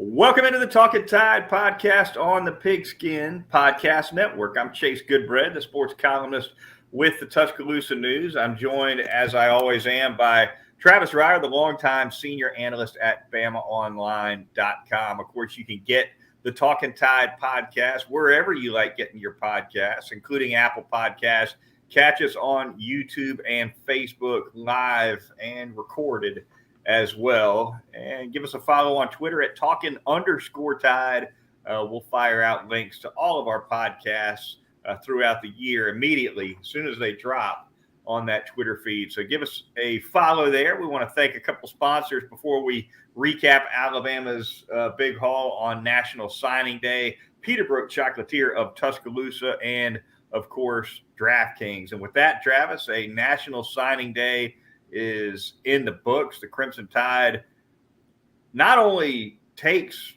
Welcome into the Talkin Tide podcast on the Pigskin Podcast Network. I'm Chase Goodbread, the sports columnist with the Tuscaloosa News. I'm joined, as I always am, by Travis Reier, the longtime senior analyst at BamaOnline.com. Of course, you can get the Talkin Tide podcast wherever you like getting your podcasts, including Apple Podcasts. Catch us on YouTube and Facebook live and recorded as well. And give us a follow on Twitter at Talkin_Tide. We'll fire out links to all of our podcasts throughout the year immediately as soon as they drop on that Twitter feed. So give us a follow there. We want to thank a couple sponsors before we recap Alabama's big haul on National Signing Day. Peterbrook Chocolatier of Tuscaloosa and, of course, DraftKings. And with that, Travis, a National Signing Day is in the books. The Crimson Tide not only takes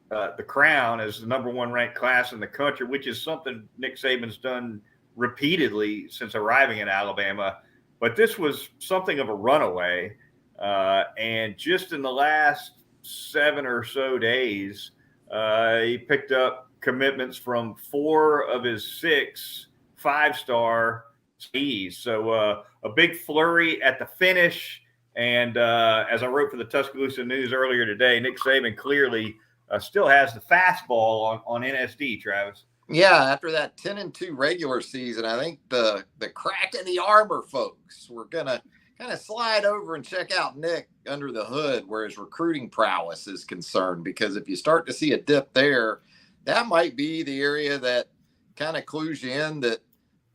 the crown as the number one ranked class in the country, which is something Nick Saban's done repeatedly since arriving in Alabama, but this was something of a runaway. And just in the last 7 or so days, he picked up commitments from 4 of his 6 5-star E's. So a big flurry at the finish. And as I wrote for the Tuscaloosa News earlier today, Nick Saban clearly still has the fastball on NSD, Travis. Yeah, after that 10-2 regular season, I think the crack in the armor folks were going to kind of slide over and check out Nick under the hood where his recruiting prowess is concerned. Because if you start to see a dip there, that might be the area that kind of clues you in that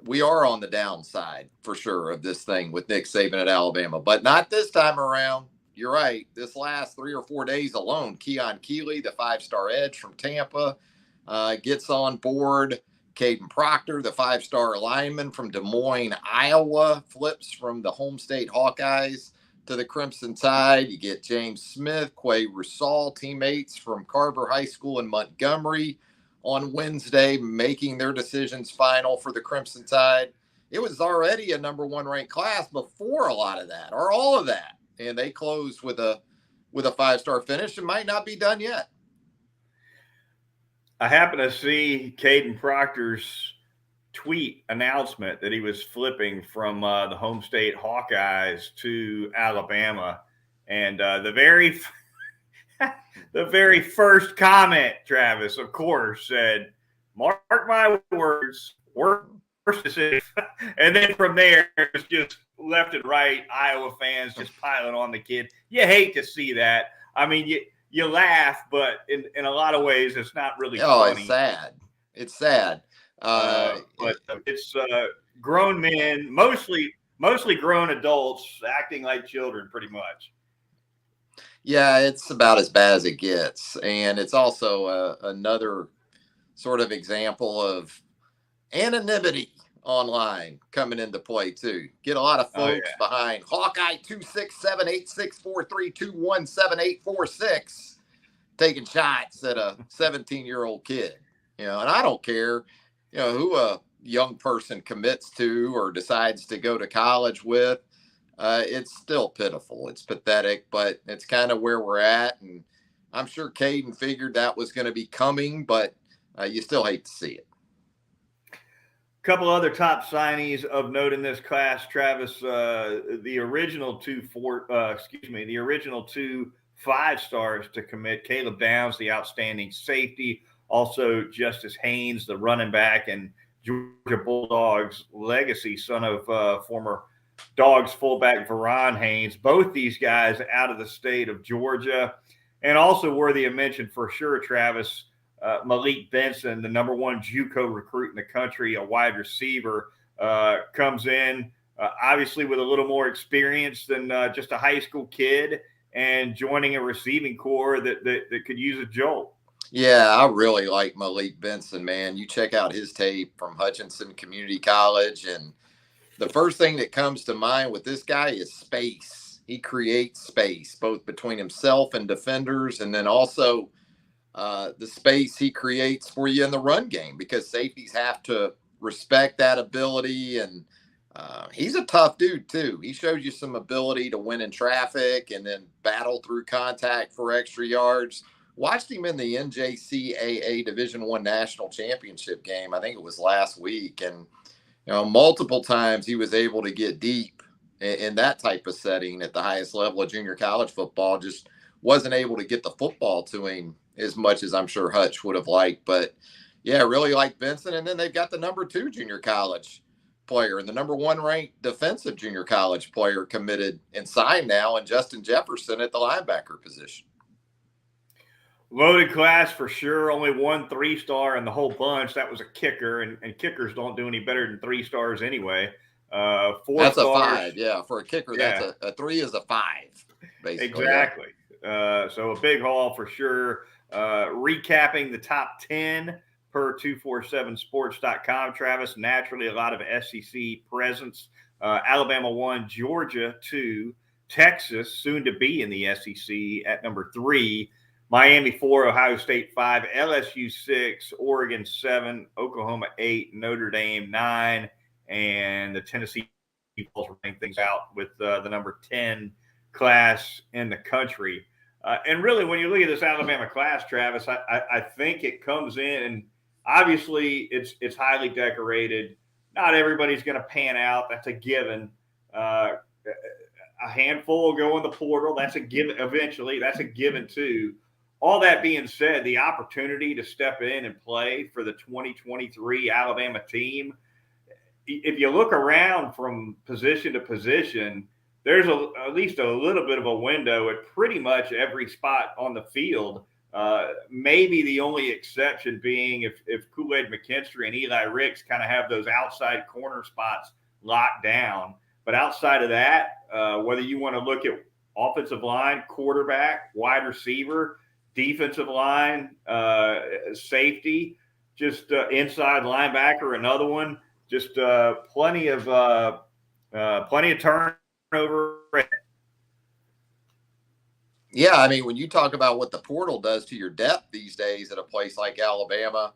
we are on the downside for sure of this thing with Nick Saban at Alabama, but not this time around. You're right. This last 3 or 4 days alone, Keon Keeley, the 5-star edge from Tampa, gets on board. Caden Proctor, the 5-star lineman from Des Moines, Iowa, flips from the home state Hawkeyes to the Crimson Tide. You get James Smith, Quay Rusall, teammates from Carver High School in Montgomery, on Wednesday, making their decisions final for the Crimson Tide. It was already a number one ranked class before a lot of that, or all of that. And they closed with a 5-star finish and might not be done yet. I happened to see Caden Proctor's tweet announcement that he was flipping from the home state Hawkeyes to Alabama. And the very first comment, Travis, of course, said, "Mark my words, worst decision." And then from there, it was just left and right, Iowa fans just piling on the kid. You hate to see that. I mean, you laugh, but in a lot of ways, it's not really funny. It's sad. It's sad. But it's grown men, mostly grown adults, acting like children, pretty much. Yeah, it's about as bad as it gets. And it's also another sort of example of anonymity online coming into play, too. Get a lot of folks behind Hawkeye 267-864-321-7846 taking shots at a 17-year-old kid. And I don't care, who a young person commits to or decides to go to college with. It's still pitiful. It's pathetic, but it's kind of where we're at. And I'm sure Caden figured that was going to be coming, but you still hate to see it. A couple other top signees of note in this class, Travis. The original two 5-stars to commit: Caleb Downs, the outstanding safety, also Justice Haynes, the running back, and Georgia Bulldogs legacy, son of former Dogs fullback Veron Haynes. Both these guys out of the state of Georgia. And also worthy of mention for sure, Travis, Malik Benson, the number one JUCO recruit in the country, a wide receiver, comes in obviously with a little more experience than just a high school kid, and joining a receiving corps that could use a jolt. Yeah, I really like Malik Benson, man. You check out his tape from Hutchinson Community College, and the first thing that comes to mind with this guy is space. He creates space, both between himself and defenders, and then also the space he creates for you in the run game, because safeties have to respect that ability. And he's a tough dude, too. He shows you some ability to win in traffic and then battle through contact for extra yards. watched him in the NJCAA Division I National Championship game. I think it was last week. And, multiple times he was able to get deep in that type of setting at the highest level of junior college football. Just wasn't able to get the football to him as much as I'm sure Hutch would have liked. But, yeah, really like Vincent. And then they've got the number 2 junior college player and the number 1 ranked defensive junior college player committed and signed now, and Justin Jefferson at the linebacker position. Loaded class for sure. Only 1 3-star in the whole bunch. That was a kicker, and kickers don't do any better than 3 stars anyway. 4 that's stars. A 5, yeah. For a kicker, yeah. That's a 3 is a 5, basically. Exactly. Yeah. So a big haul for sure. Recapping the top 10 per 247sports.com, Travis. Naturally, a lot of SEC presence. Alabama 1, Georgia 2, Texas, soon to be in the SEC at number 3, Miami 4, Ohio State 5, LSU 6, Oregon 7, Oklahoma 8, Notre Dame 9, and the Tennessee Vols rank things out with the number 10 class in the country. And really, when you look at this Alabama class, Travis, I think it comes in, and obviously it's highly decorated. Not everybody's going to pan out. That's a given. A handful will go in the portal. That's a given. Eventually, that's a given too. All that being said, the opportunity to step in and play for the 2023 Alabama team, if you look around from position to position, there's at least a little bit of a window at pretty much every spot on the field. Maybe the only exception being if Kool-Aid McKinstry and Eli Ricks kind of have those outside corner spots locked down. But outside of that, whether you want to look at offensive line, quarterback, wide receiver, defensive line, safety, just inside linebacker, another one, just plenty of turnover. Yeah, I mean, when you talk about what the portal does to your depth these days at a place like Alabama,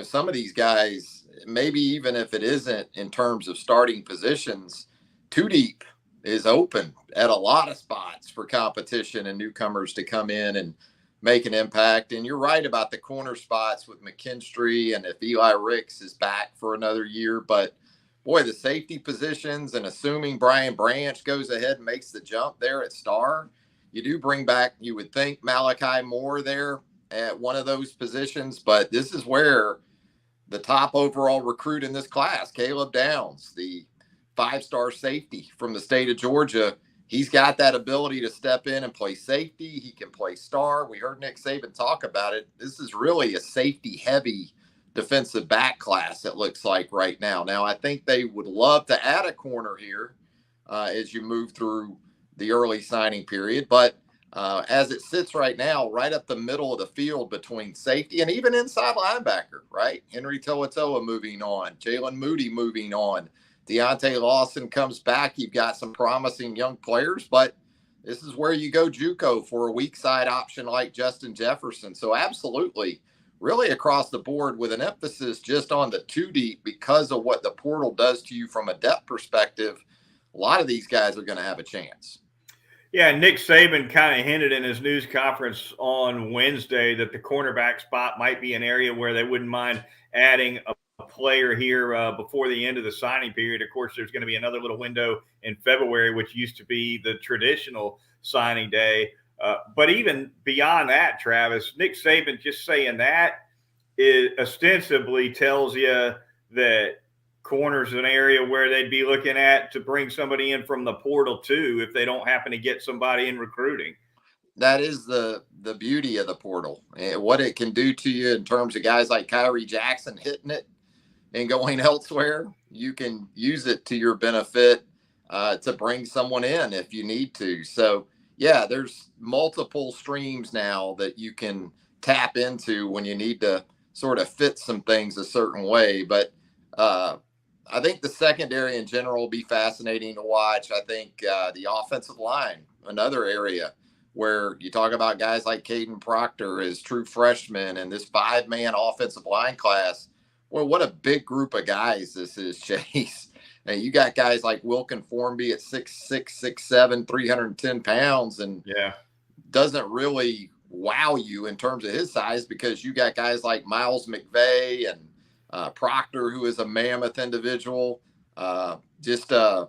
some of these guys, maybe even if it isn't in terms of starting positions, 2 deep is open at a lot of spots for competition and newcomers to come in and make an impact. And you're right about the corner spots with McKinstry and if Eli Ricks is back for another year. But, boy, the safety positions, and assuming Brian Branch goes ahead and makes the jump there at star, you do bring back, you would think, Malachi Moore there at one of those positions. But this is where the top overall recruit in this class, Caleb Downs, the 5-star safety from the state of Georgia, he's got that ability to step in and play safety. He can play star. We heard Nick Saban talk about it. This is really a safety-heavy defensive back class, it looks like right now. Now, I think they would love to add a corner here as you move through the early signing period. But as it sits right now, right up the middle of the field between safety and even inside linebacker, right? Henry To'oto'o moving on. Jalen Moody moving on. Deontay Lawson comes back. You've got some promising young players, but this is where you go JUCO for a weak side option like Justin Jefferson. So absolutely, really across the board with an emphasis just on the 2 deep because of what the portal does to you from a depth perspective. A lot of these guys are going to have a chance. Yeah, Nick Saban kind of hinted in his news conference on Wednesday that the cornerback spot might be an area where they wouldn't mind adding a player here before the end of the signing period. Of course, there's going to be another little window in February, which used to be the traditional signing day. But even beyond that, Travis, Nick Saban just saying that it ostensibly tells you that corner's an area where they'd be looking at to bring somebody in from the portal too if they don't happen to get somebody in recruiting. That is the beauty of the portal and what it can do to you in terms of guys like Kyrie Jackson hitting it and going elsewhere. You can use it to your benefit to bring someone in if you need to. So, yeah, there's multiple streams now that you can tap into when you need to sort of fit some things a certain way. But I think the secondary in general will be fascinating to watch. I think the offensive line, another area where you talk about guys like Caden Proctor as true freshmen and this 5-man offensive line class. Well, what a big group of guys this is, Chase. And you got guys like Wilkin Formby at 6'6", 6'7", 310 pounds, and doesn't really wow you in terms of his size, because you got guys like Miles McVay and Proctor, who is a mammoth individual. It's a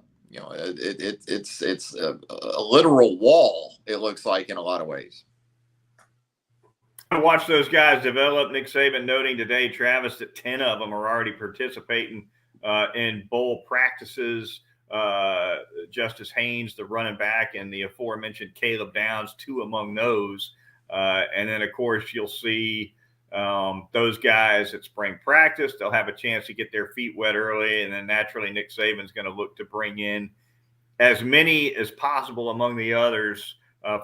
literal wall, it looks like, in a lot of ways. I watched those guys develop. Nick Saban noting today, Travis, that 10 of them are already participating in bowl practices. Justice Haynes, the running back, and the aforementioned Caleb Downs, two among those. And then, of course, you'll see those guys at spring practice. They'll have a chance to get their feet wet early. And then naturally, Nick Saban's going to look to bring in as many as possible among the others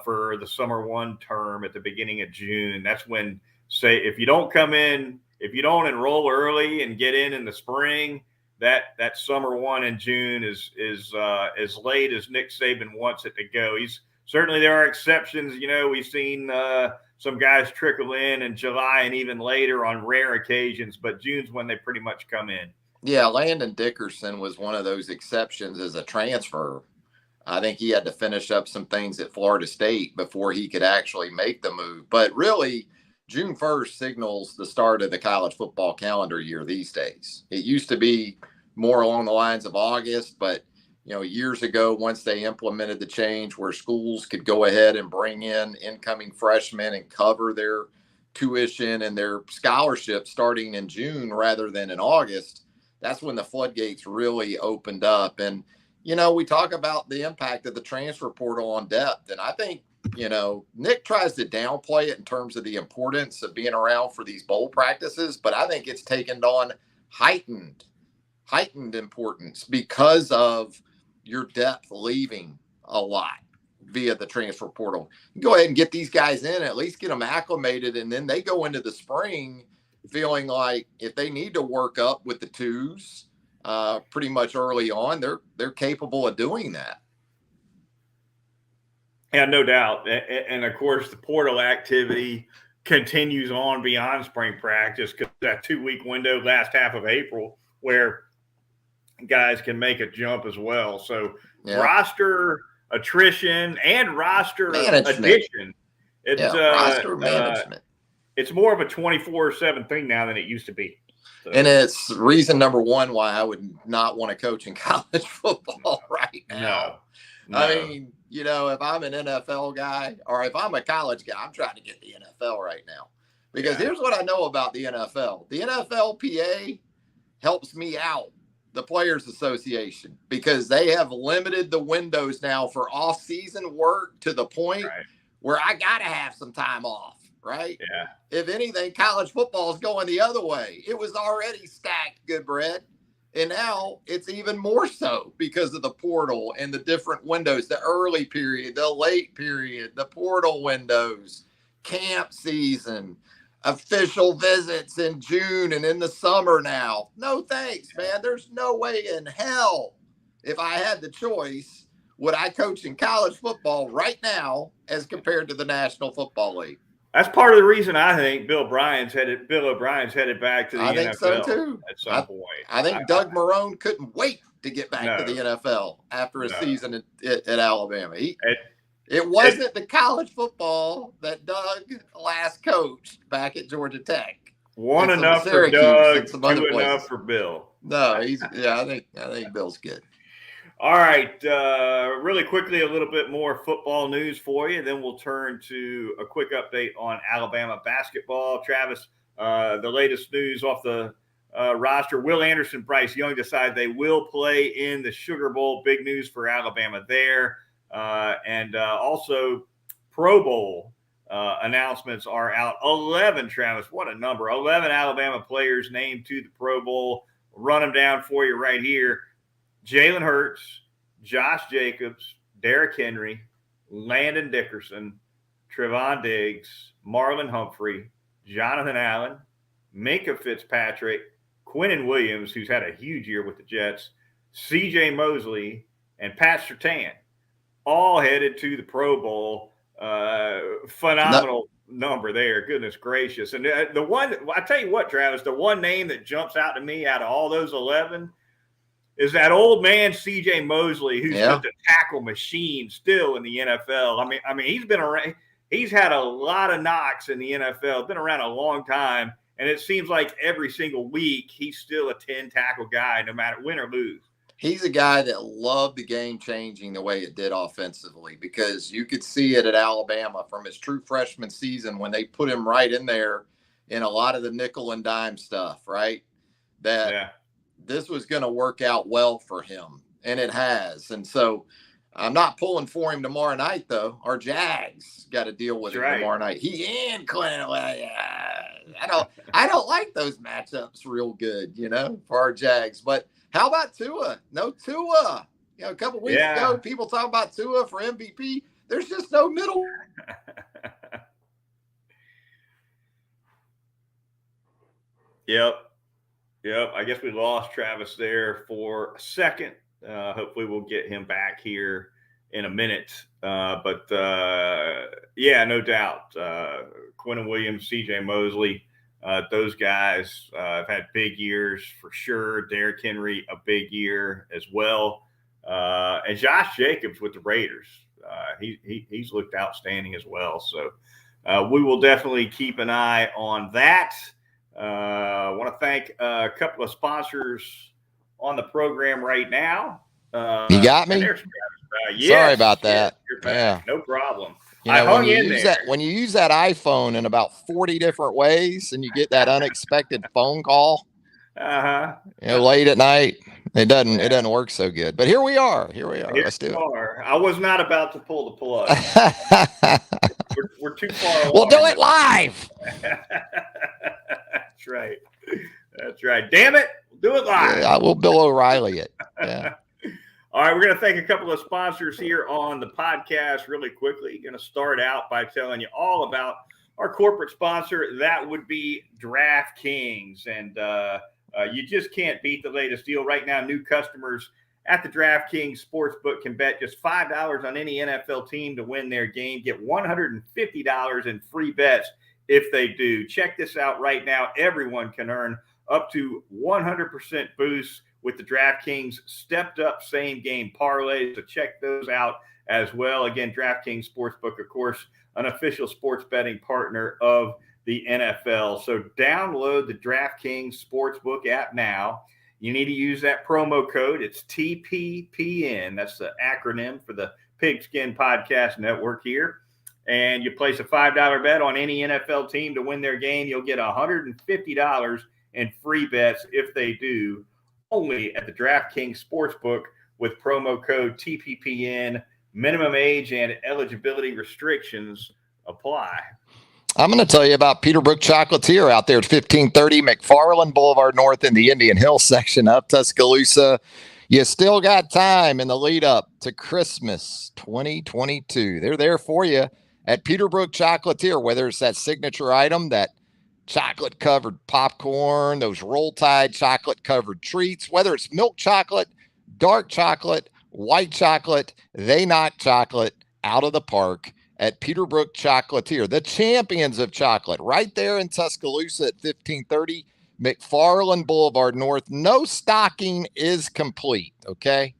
for the summer one term at the beginning of June. That's when, say, if you don't enroll early and get in the spring, that summer one in June is as late as Nick Saban wants it to go. Certainly there are exceptions. We've seen some guys trickle in July and even later on rare occasions, but June's when they pretty much come in. Yeah, Landon Dickerson was one of those exceptions as a transfer. I think he had to finish up some things at Florida State before he could actually make the move. But really, June 1st signals the start of the college football calendar year these days. It used to be more along the lines of August, but years ago, once they implemented the change where schools could go ahead and bring in incoming freshmen and cover their tuition and their scholarships starting in June rather than in August, that's when the floodgates really opened up. And we talk about the impact of the transfer portal on depth. And I think, Nick tries to downplay it in terms of the importance of being around for these bowl practices, but I think it's taken on heightened importance because of your depth leaving a lot via the transfer portal. Go ahead and get these guys in, at least get them acclimated. And then they go into the spring feeling like if they need to work up with the twos, pretty much early on, they're capable of doing that. Yeah, no doubt. And of course, the portal activity continues on beyond spring practice, because that 2-week window, last half of April, where guys can make a jump as well. So roster attrition and roster addition. Roster management. It's more of a 24/7 thing now than it used to be. So. And it's reason number one why I would not want to coach in college football right now. No. I mean, if I'm an NFL guy or if I'm a college guy, I'm trying to get the NFL right now. Because here's what I know about the NFL. The NFLPA helps me out, the Players Association, because they have limited the windows now for off-season work to the point where I got to have some time off. Right? Yeah. If anything, college football is going the other way. It was already stacked, Goodbread, and now it's even more so because of the portal and the different windows, the early period, the late period, the portal windows, camp season, official visits in June and in the summer now. No thanks, man. There's no way in hell, if I had the choice, would I coach in college football right now as compared to the National Football League. That's part of the reason I think Bill O'Brien's headed back to the NFL. I think so too. At some point. I think Doug Marrone couldn't wait to get back to the NFL after a season at Alabama. It wasn't the college football that Doug last coached back at Georgia Tech. One enough for Doug, two enough for Bill. No, I think Bill's good. All right, really quickly, a little bit more football news for you. Then we'll turn to a quick update on Alabama basketball. Travis, the latest news off the roster: Will Anderson, Bryce Young decide they will play in the Sugar Bowl. Big news for Alabama there. And also Pro Bowl announcements are out. 11, Travis, what a number. 11 Alabama players named to the Pro Bowl. Run them down for you right here. Jalen Hurts, Josh Jacobs, Derrick Henry, Landon Dickerson, Trevon Diggs, Marlon Humphrey, Jonathan Allen, Minkah Fitzpatrick, Quinnen Williams, who's had a huge year with the Jets, C.J. Mosley, and Pat Surtain, all headed to the Pro Bowl. Phenomenal number there. Goodness gracious. And the one, I tell you what, Travis, the one name that jumps out to me out of all those 11 is that old man C.J. Mosley, who's just a tackle machine still in the NFL. I mean, he's been around. he's had a lot of knocks in the NFL, been around a long time, and it seems like every single week he's still a 10-tackle guy, no matter win or lose. He's a guy that loved the game changing the way it did offensively, because you could see it at Alabama from his true freshman season when they put him right in there in a lot of the nickel and dime stuff, right? That this was going to work out well for him, and it has. And so I'm not pulling for him tomorrow night, though. Our Jags got to deal with him tomorrow night. He and Clinton. I don't like those matchups real good, for our Jags. But how about Tua? No Tua. A couple weeks ago, people talk about Tua for MVP. There's just no middle. Yep. I guess we lost Travis there for a second. Hopefully we'll get him back here in a minute. But no doubt. Quentin Williams, CJ Mosley, those guys have had big years for sure. Derrick Henry, a big year as well. And Josh Jacobs with the Raiders. He's looked outstanding as well. So we will definitely keep an eye on that. I want to thank a couple of sponsors on the program right now. You got me? Sorry about that. Yeah, no problem. I hung in there. When you use that iPhone in about 40 different ways and you get that unexpected phone call late at night, it doesn't work so good. But here we are. Let's do it. I was not about to pull the plug. we're too far along. We'll do it live. That's right. Damn it. We'll do it live. Yeah, we'll Bill O'Reilly it. Yeah. All right, we're going to thank a couple of sponsors here on the podcast really quickly. Going to start out by telling you all about our corporate sponsor. That would be DraftKings. And you just can't beat the latest deal. Right now, new customers at the DraftKings Sportsbook can bet just $5 on any NFL team to win their game. Get $150 in free bets if they do. Check this out right now. Everyone can earn up to 100% boost with the DraftKings stepped up same game parlays. So check those out as well. Again, DraftKings Sportsbook, of course, an official sports betting partner of the NFL. So download the DraftKings Sportsbook app now. You need to use that promo code. It's TPPN. That's the acronym for the Pigskin Podcast Network here. And you place a $5 bet on any NFL team to win their game. You'll get $150 in free bets if they do, only at the DraftKings Sportsbook with promo code TPPN. Minimum age and eligibility restrictions apply. I'm going to tell you about Peterbrook Chocolatier out there at 1530 McFarland Boulevard North in the Indian Hill section of Tuscaloosa. You still got time in the lead up to Christmas 2022. They're there for you at Peterbrook Chocolatier, whether it's that signature item, that chocolate covered popcorn, those Roll Tide chocolate covered treats, whether it's milk chocolate, dark chocolate, white chocolate, they knock chocolate out of the park at Peterbrook Chocolatier, the champions of chocolate, right there in Tuscaloosa at 1530 McFarland Boulevard North. No stocking is complete, okay,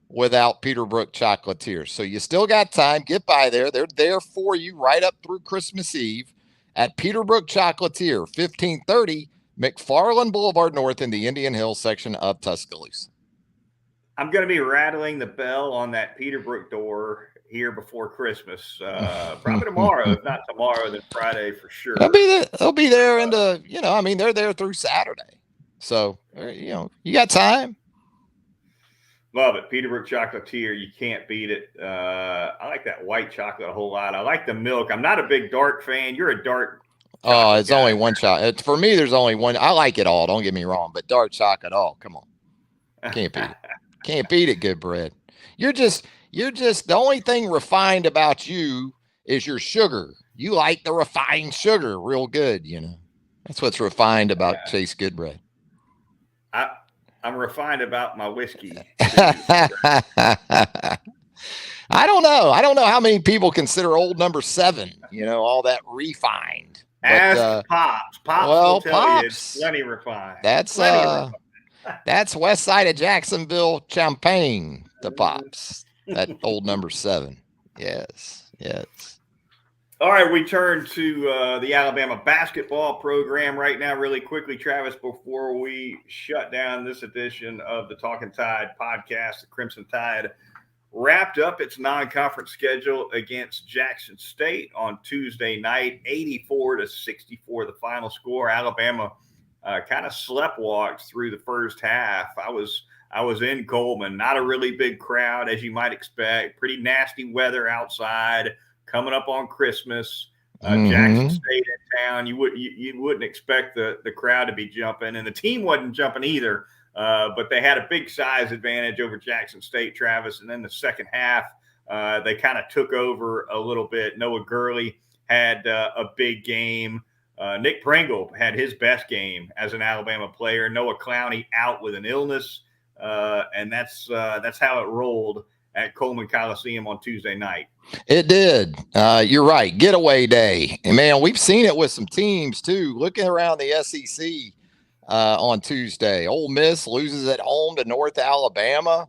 without Peterbrook Chocolatier. So you still got time. Get by there. They're there for you right up through Christmas Eve at Peterbrook Chocolatier, 1530 McFarland Boulevard North in the Indian Hill section of Tuscaloosa. I'm going to be rattling the bell on that Peterbrook door here before Christmas. Probably tomorrow. If not tomorrow, then Friday for sure. They'll be there into, they're there through Saturday. So, you got time. Love it. Peterbrook Chocolatier. You can't beat it. I like that white chocolate a whole lot. I like the milk. I'm not a big dark fan. You're a dark. Oh, it's guy. Only one chocolate. For me, there's only one. I like it all. Don't get me wrong. But dark chocolate, come on. Can't beat it. Can't beat it, Goodbread. You're just the only thing refined about you is your sugar. You like the refined sugar real good, That's what's refined about Chase Goodbread. I'm refined about my whiskey. I don't know. I don't know how many people consider Old Number 7, all that refined. Ask Pops. Pops will tell you it's plenty refined. That's west side of Jacksonville Champagne, the Pops. That Old Number 7. Yes. All right, we turn to the Alabama basketball program right now, really quickly, Travis, before we shut down this edition of the Talkin Tide podcast. The Crimson Tide wrapped up its non-conference schedule against Jackson State on Tuesday night, 84-64, the final score. Alabama kind of sleptwalked through the first half. I was in Coleman, not a really big crowd, as you might expect. Pretty nasty weather outside. Coming up on Christmas, Jackson State in town. You wouldn't expect the crowd to be jumping, and the team wasn't jumping either. But they had a big size advantage over Jackson State, Travis. And then the second half, they kind of took over a little bit. Noah Gurley had a big game. Nick Pringle had his best game as an Alabama player. Noah Clowney out with an illness, and that's how it rolled at Coleman Coliseum on Tuesday night. It did. You're right. Getaway day. And man, we've seen it with some teams too. Looking around the SEC on Tuesday, Ole Miss loses at home to North Alabama.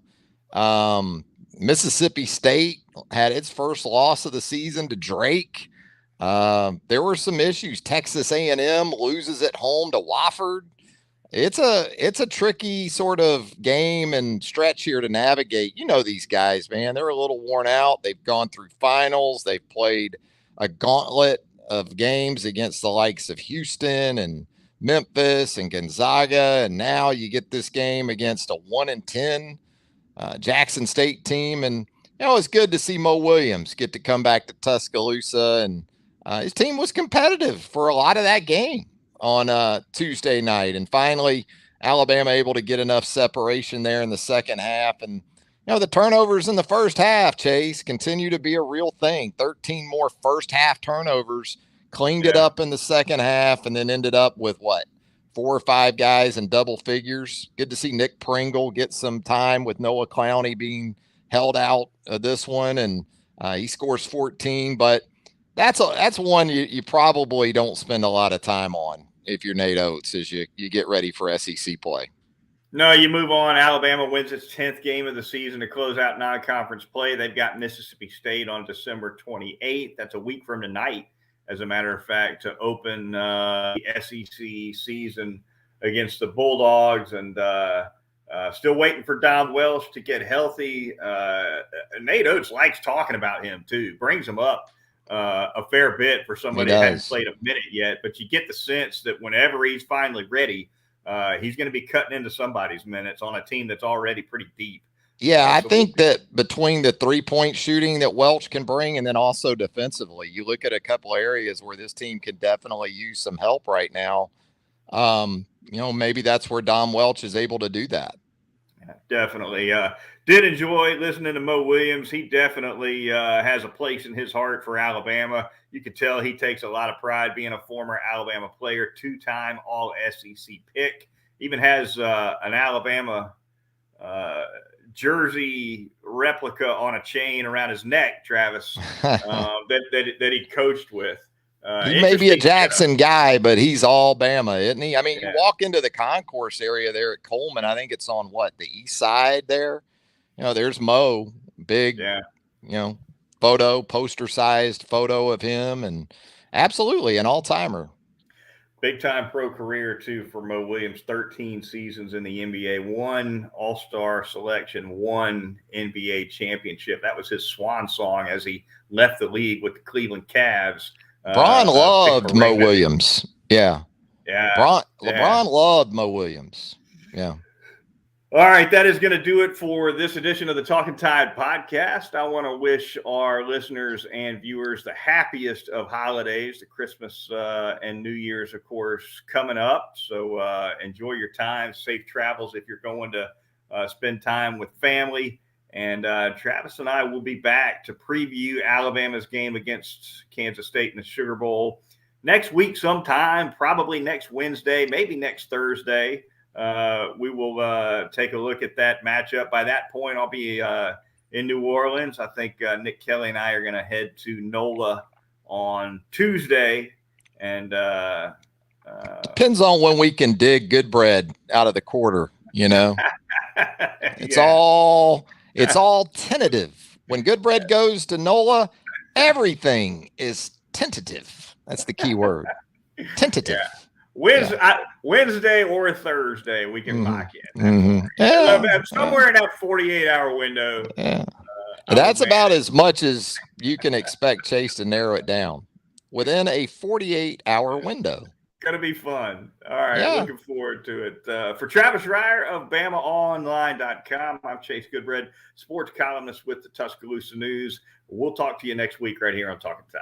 Mississippi State had its first loss of the season to Drake. There were some issues. Texas A&M loses at home to Wofford. It's a tricky sort of game and stretch here to navigate. You know, these guys, man, they're a little worn out. They've gone through finals. They've played a gauntlet of games against the likes of Houston and Memphis and Gonzaga. And now you get this game against a 1-10 Jackson State team. And, you know, it's good to see Mo Williams get to come back to Tuscaloosa. And his team was competitive for a lot of that game on Tuesday night. And finally, Alabama able to get enough separation there in the second half. And, you know, the turnovers in the first half, Chase, continue to be a real thing. 13 more first half turnovers, cleaned it up in the second half, and then ended up with 4 or 5 guys in double figures. Good to see Nick Pringle get some time with Noah Clowney being held out of this one. And he scores 14, but that's one you probably don't spend a lot of time on if you're Nate Oates as you get ready for SEC play. No, you move on. Alabama wins its 10th game of the season to close out non-conference play. They've got Mississippi State on December 28th. That's a week from tonight, as a matter of fact, to open the SEC season against the Bulldogs. And still waiting for Dom Welsh to get healthy. Nate Oates likes talking about him, too. Brings him up a fair bit for somebody that hasn't played a minute yet, but you get the sense that whenever he's finally ready, he's going to be cutting into somebody's minutes on a team that's already pretty deep. Yeah, I think that between the 3-point shooting that Welch can bring and then also defensively, you look at a couple areas where this team can definitely use some help right now. You know, maybe that's where Dom Welch is able to do that. Yeah, definitely. Did enjoy listening to Mo Williams. He definitely has a place in his heart for Alabama. You can tell he takes a lot of pride being a former Alabama player, 2-time All-SEC pick. Even has an Alabama jersey replica on a chain around his neck, Travis, that he coached with. He may be a Jackson guy, but he's all Bama, isn't he? I mean, you walk into the concourse area there at Coleman. I think it's on the east side there. You know, there's Mo, big, you know, poster-sized photo of him, and absolutely an all-timer. Big-time pro career, too, for Mo Williams. 13 seasons in the NBA, 1 All-Star selection, 1 NBA championship. That was his swan song as he left the league with the Cleveland Cavs. LeBron loved Mo Williams. Yeah. Yeah. LeBron loved Mo Williams. Yeah. All right, that is going to do it for this edition of the Talkin Tide podcast. I want to wish our listeners and viewers the happiest of holidays, the Christmas and New Year's, of course, coming up. So enjoy your time, safe travels if you're going to spend time with family. And Travis and I will be back to preview Alabama's game against Kansas State in the Sugar Bowl next week sometime, probably next Wednesday, maybe next Thursday. We will take a look at that matchup. By that point, I'll be in New Orleans. I think Nick Kelly and I are going to head to NOLA on Tuesday. And depends on when we can dig Goodbread out of the quarter, you know. It's all tentative. When Goodbread goes to NOLA, everything is Tentative. That's the key word. Tentative. Wednesday or Thursday, we can lock in. Somewhere in that 48-hour window. Yeah. That's about as much as you can expect Chase to narrow it down within a 48-hour window. Going to be fun. All right. Looking forward to it. For Travis Reier of BamaOnline.com, I'm Chase Goodbread, sports columnist with the Tuscaloosa News. We'll talk to you next week right here on Talkin Tide.